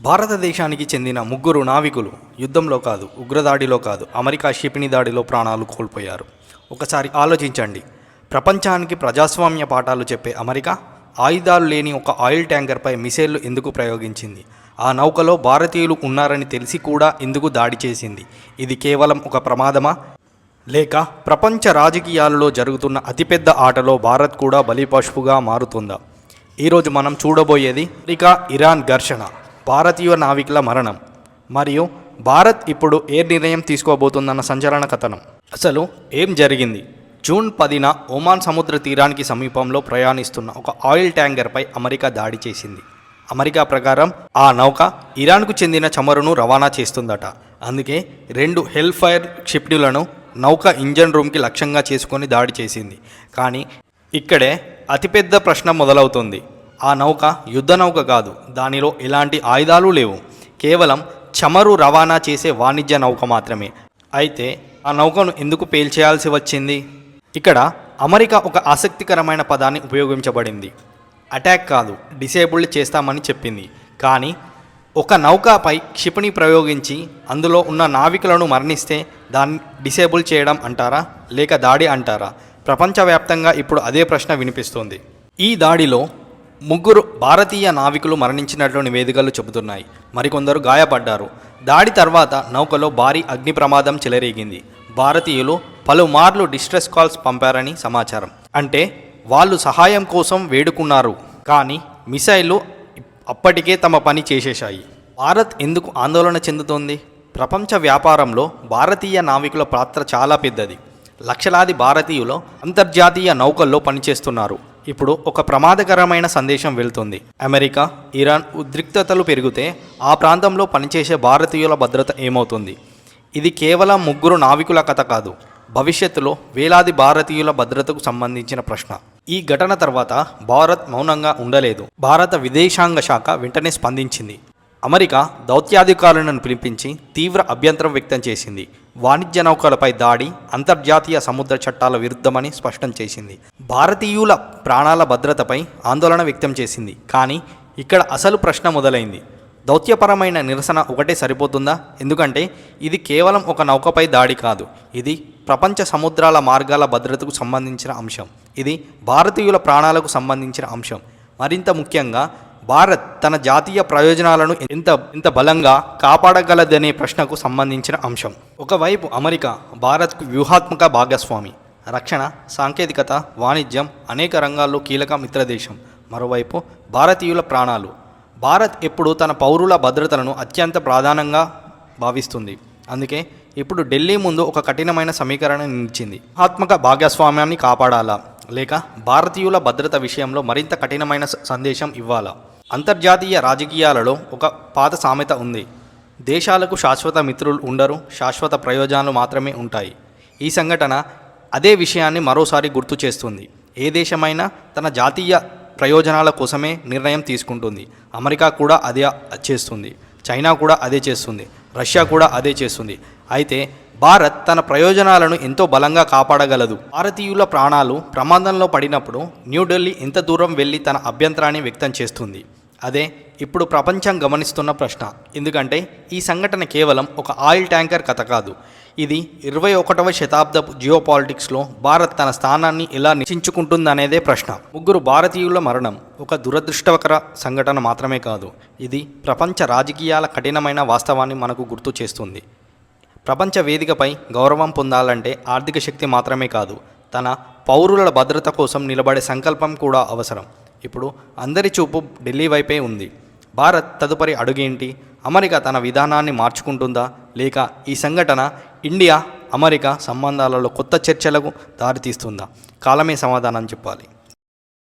భారతదేశానికి చెందిన ముగ్గురు నావికులు యుద్ధంలో కాదు, ఉగ్రదాడిలో కాదు, అమెరికా క్షిపణి దాడిలో ప్రాణాలు కోల్పోయారు. ఒకసారి ఆలోచించండి. ప్రపంచానికి ప్రజాస్వామ్య పాఠాలు చెప్పే అమెరికా ఆయుధాలు లేని ఒక ఆయిల్ ట్యాంకర్పై మిసైళ్లు ఎందుకు ప్రయోగించింది? ఆ నౌకలో భారతీయులు ఉన్నారని తెలిసి కూడా ఎందుకు దాడి చేసింది? ఇది కేవలం ఒక ప్రమాదమా, లేక ప్రపంచ రాజకీయాలలో జరుగుతున్న అతిపెద్ద ఆటలో భారత్ కూడా బలిపశువుగా మారుతుందా? ఈరోజు మనం చూడబోయేది అమెరికా ఇరాన్ ఘర్షణ, భారతీయ నావికుల మరణం మరియు భారత్ ఇప్పుడు ఏ నిర్ణయం తీసుకోబోతుందన్న సంచలన కథనం. అసలు ఏం జరిగింది? జూన్ 10న ఒమాన్ సముద్ర తీరానికి సమీపంలో ప్రయాణిస్తున్న ఒక ఆయిల్ ట్యాంకర్పై అమెరికా దాడి చేసింది. అమెరికా ప్రకారం ఆ నౌక ఇరాన్కు చెందిన చమురును రవాణా చేస్తుందట. అందుకే 2 హెల్ ఫైర్ క్షిపణులను నౌక ఇంజన్ రూమ్కి లక్ష్యంగా చేసుకొని దాడి చేసింది. కానీ ఇక్కడే అతిపెద్ద ప్రశ్న మొదలవుతుంది. ఆ నౌక యుద్ధ నౌక కాదు, దానిలో ఎలాంటి ఆయుధాలు లేవు, కేవలం చమురు రవాణా చేసే వాణిజ్య నౌక మాత్రమే. అయితే ఆ నౌకను ఎందుకు పేల్చేయాల్సి వచ్చింది? ఇక్కడ అమెరికా ఒక ఆసక్తికరమైన పదాన్ని ఉపయోగించబడింది. అటాక్ కాదు, డిసేబుల్డ్ చేస్తామని చెప్పింది. కానీ ఒక నౌకపై క్షిపణి ప్రయోగించి అందులో ఉన్న నావికులను మరణిస్తే దాన్ని డిసేబుల్ చేయడం అంటారా, లేక దాడి అంటారా? ప్రపంచవ్యాప్తంగా ఇప్పుడు అదే ప్రశ్న వినిపిస్తోంది. ఈ దాడిలో 3 భారతీయ నావికులు మరణించినట్లు నివేదికలు చెబుతున్నాయి. మరికొందరు గాయపడ్డారు. దాడి తర్వాత నౌకలో భారీ అగ్ని ప్రమాదం చెలరేగింది. భారతీయులు పలుమార్లు డిస్ట్రెస్ కాల్స్ పంపారని సమాచారం. అంటే వాళ్ళు సహాయం కోసం వేడుకున్నారు, కానీ మిసైళ్లు అప్పటికే తమ పని చేసేశాయి. భారత్ ఎందుకు ఆందోళన చెందుతోంది? ప్రపంచ వ్యాపారంలో భారతీయ నావికుల పాత్ర చాలా పెద్దది. లక్షలాది భారతీయులు అంతర్జాతీయ నౌకల్లో పనిచేస్తున్నారు. ఇప్పుడు ఒక ప్రమాదకరమైన సందేశం వెళ్తుంది. అమెరికా, ఇరాన్ ఉద్రిక్తతలు పెరిగితే ఆ ప్రాంతంలో పనిచేసే భారతీయుల భద్రత ఏమవుతుంది? ఇది కేవలం 3 నావికుల కథ కాదు, భవిష్యత్తులో వేలాది భారతీయుల భద్రతకు సంబంధించిన ప్రశ్న. ఈ ఘటన తర్వాత భారత్ మౌనంగా ఉండలేదు. భారత విదేశాంగ శాఖ వెంటనే స్పందించింది. అమెరికా దౌత్యాధికారులను పిలిపించి తీవ్ర అభ్యంతరం వ్యక్తం చేసింది. వాణిజ్య నౌకలపై దాడి అంతర్జాతీయ సముద్ర చట్టాల విరుద్ధమని స్పష్టం చేసింది. భారతీయుల ప్రాణాల భద్రతపై ఆందోళన వ్యక్తం చేసింది. కానీ ఇక్కడ అసలు ప్రశ్న మొదలైంది. దౌత్యపరమైన నిరసన ఒకటే సరిపోతుందా? ఎందుకంటే ఇది కేవలం ఒక నౌకపై దాడి కాదు, ఇది ప్రపంచ సముద్రాల మార్గాల భద్రతకు సంబంధించిన అంశం. ఇది భారతీయుల ప్రాణాలకు సంబంధించిన అంశం. మరింత ముఖ్యంగా భారత్ తన జాతీయ ప్రయోజనాలను ఎంత బలంగా కాపాడగలదనే ప్రశ్నకు సంబంధించిన అంశం. ఒకవైపు అమెరికా భారత్కు వ్యూహాత్మక భాగస్వామి, రక్షణ, సాంకేతికత, వాణిజ్యం అనేక రంగాల్లో కీలక మిత్రదేశం. మరోవైపు భారతీయుల ప్రాణాలు. భారత్ ఎప్పుడు తన పౌరుల భద్రతలను అత్యంత ప్రాధాన్యంగా భావిస్తుంది. అందుకే ఇప్పుడు ఢిల్లీ ముందు ఒక కఠినమైన సమీకరణ నిలిచింది. వ్యూహాత్మక భాగస్వామ్యాన్ని కాపాడాలా, లేక భారతీయుల భద్రత విషయంలో మరింత కఠినమైన సందేశం ఇవ్వాలా? అంతర్జాతీయ రాజకీయాలలో ఒక పాత సామెత ఉంది. దేశాలకు శాశ్వత మిత్రులు ఉండరు, శాశ్వత ప్రయోజనాలు మాత్రమే ఉంటాయి. ఈ సంఘటన అదే విషయాన్ని మరోసారి గుర్తు చేస్తుంది. ఏ దేశమైనా తన జాతీయ ప్రయోజనాల కోసమే నిర్ణయం తీసుకుంటుంది. అమెరికా కూడా అదే చేస్తుంది, చైనా కూడా అదే చేస్తుంది, రష్యా కూడా అదే చేస్తుంది. అయితే భారత్ తన ప్రయోజనాలను ఎంతో బలంగా కాపాడగలదు. భారతీయుల ప్రాణాలు ప్రమాదంలో పడినప్పుడు న్యూఢిల్లీ ఎంత దూరం వెళ్ళి తన అభ్యంతరాన్ని వ్యక్తం చేస్తుంది? అదే ఇప్పుడు ప్రపంచం గమనిస్తున్న ప్రశ్న. ఎందుకంటే ఈ సంఘటన కేవలం ఒక ఆయిల్ ట్యాంకర్ కథ కాదు, ఇది 21వ శతాబ్దపు జియోపాలిటిక్స్లో భారత్ తన స్థానాన్ని ఎలా నిశ్చయించుకుంటుందనేదే ప్రశ్న. 3 భారతీయుల మరణం ఒక దురదృష్టకర సంఘటన మాత్రమే కాదు, ఇది ప్రపంచ రాజకీయాల కఠినమైన వాస్తవాన్ని మనకు గుర్తు చేస్తుంది. ప్రపంచ వేదికపై గౌరవం పొందాలంటే ఆర్థిక శక్తి మాత్రమే కాదు, తన పౌరుల భద్రత కోసం నిలబడే సంకల్పం కూడా అవసరం. ఇప్పుడు అందరి చూపు ఢిల్లీ వైపే ఉంది. భారత్ తదుపరి అడుగేంటి? అమెరికా తన విధానాన్ని మార్చుకుంటుందా, లేక ఈ సంఘటన ఇండియా అమెరికా సంబంధాలలో కొత్త చర్చలకు దారితీస్తుందా? కాలమే సమాధానం చెప్పాలి.